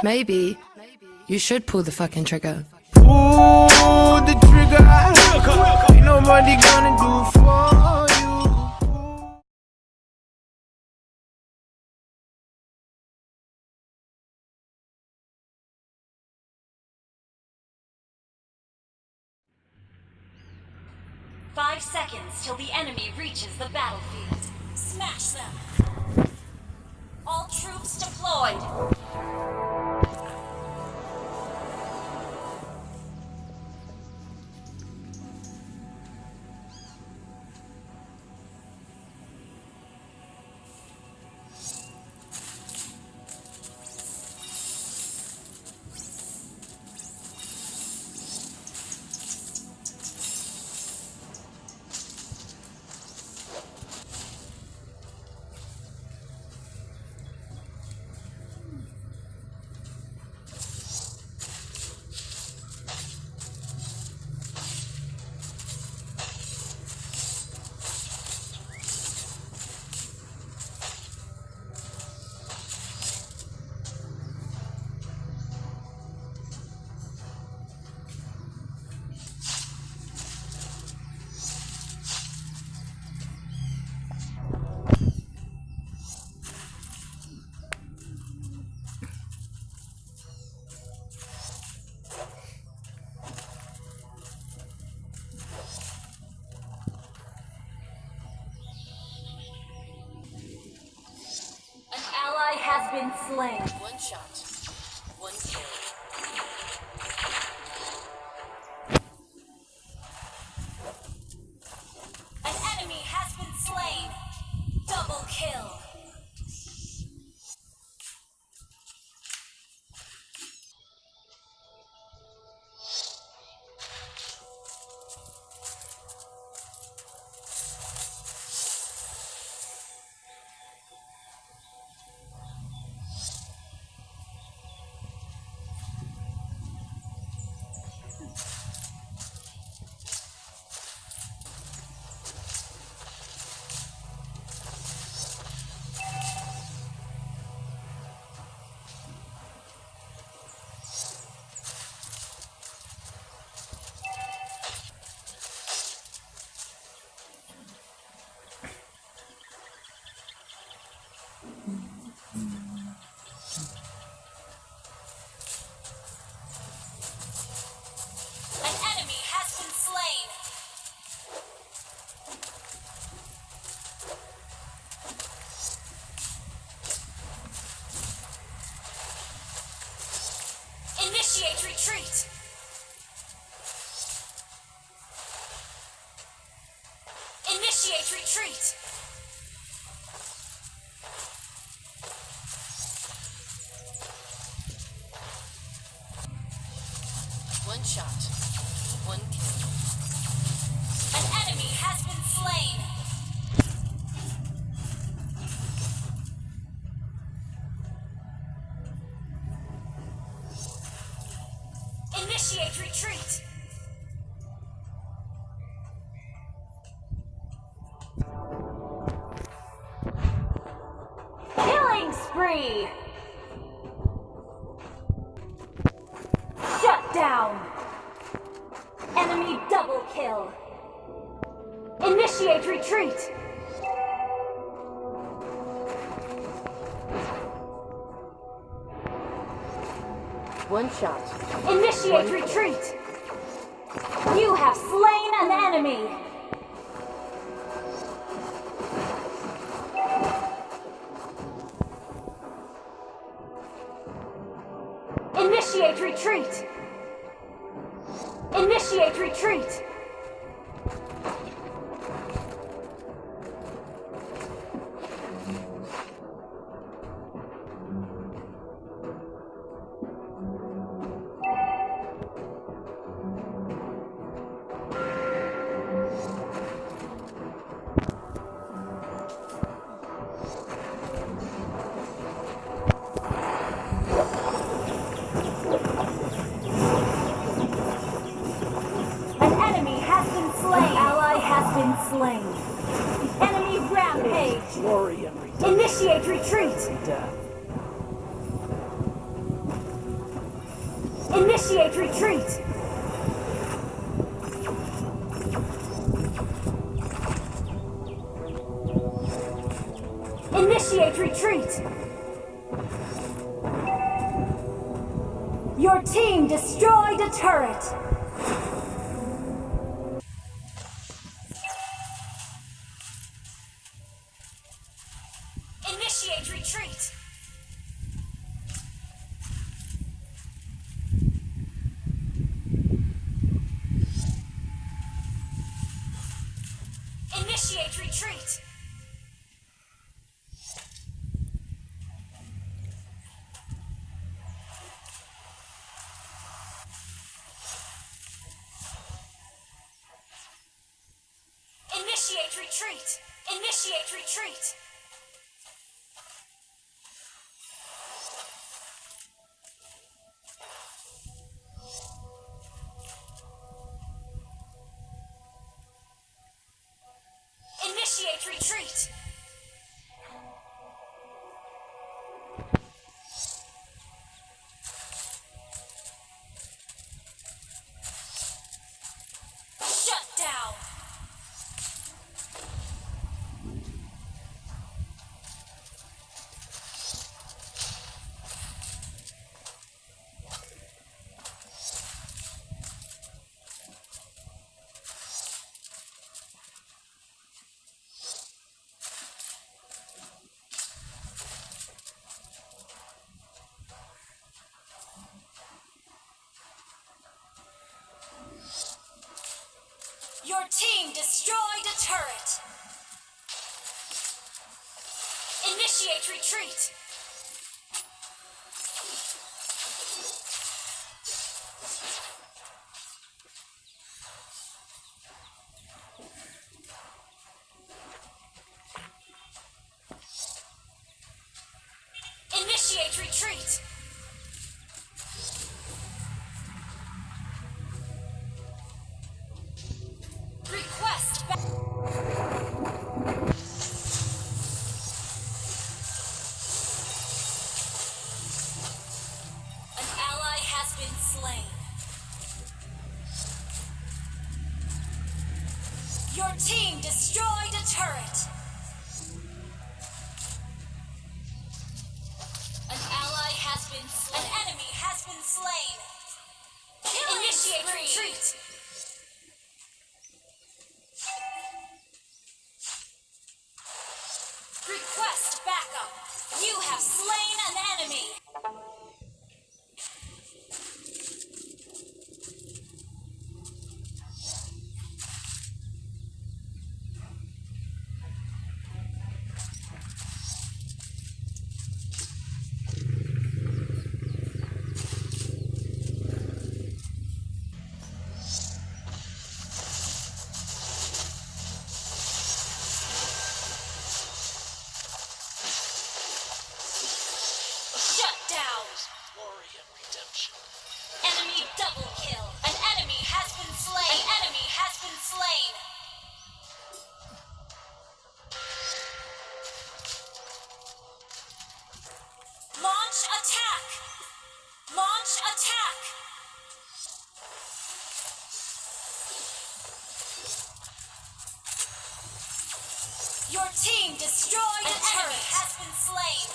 Maybe you should pull the fucking trigger. Pull the trigger. Ain't nobody gonna do for you. 5 seconds till the enemy reaches the battlefield. Smash them! All troops deployed! Has been slain. One shot, one kill. An enemy has been slain. Double kill. Initiate retreat! Initiate retreat! One shot, one kill. An enemy has been slain! Initiate retreat! Killing spree! Shut down! Enemy double kill! Initiate retreat! One shot. Initiate retreat! You have slain an enemy! Initiate retreat! Initiate retreat! Slain. Enemy rampage. Glory and Initiate retreat. death. Initiate retreat! Initiate retreat! Your team destroyed a turret! Initiate retreat! Initiate retreat! Initiate retreat! Initiate retreat! Initiate retreat! Shut down! Your team destroyed a turret! Initiate retreat! Initiate retreat! Request back. An ally has been slain. Your team destroyed a turret. An ally has been slain. An enemy has been slain. Initiate retreat. Request backup. You have slain an enemy. Shut down. Glory and redemption. Enemy double kill. An enemy has been slain. An enemy has been slain. Launch attack. Launch attack. Your team destroyed a turret. An enemy has been slain.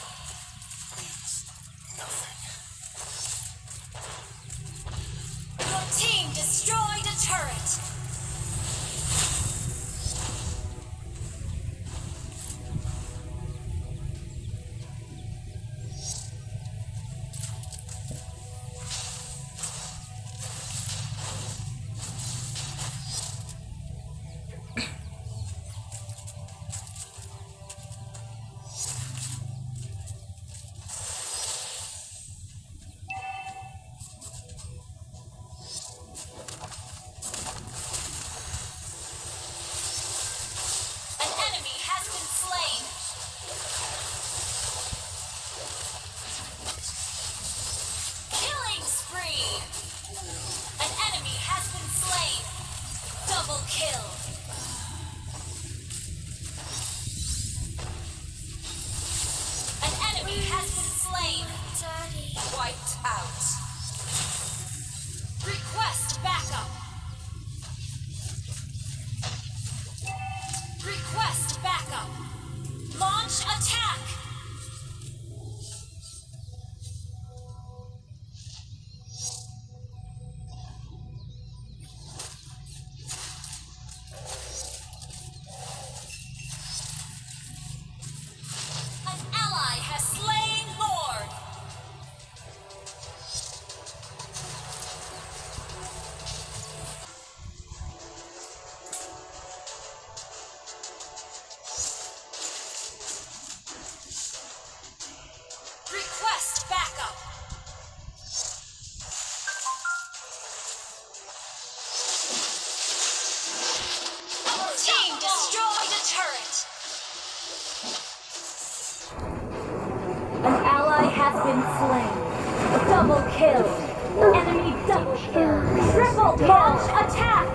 Your team destroyed a turret. Launch attack! An ally has slain Lord! Request backup! Team destroyed a turret! An ally has been slain. Double kill. Enemy double kill. Triple kill. Launch attack!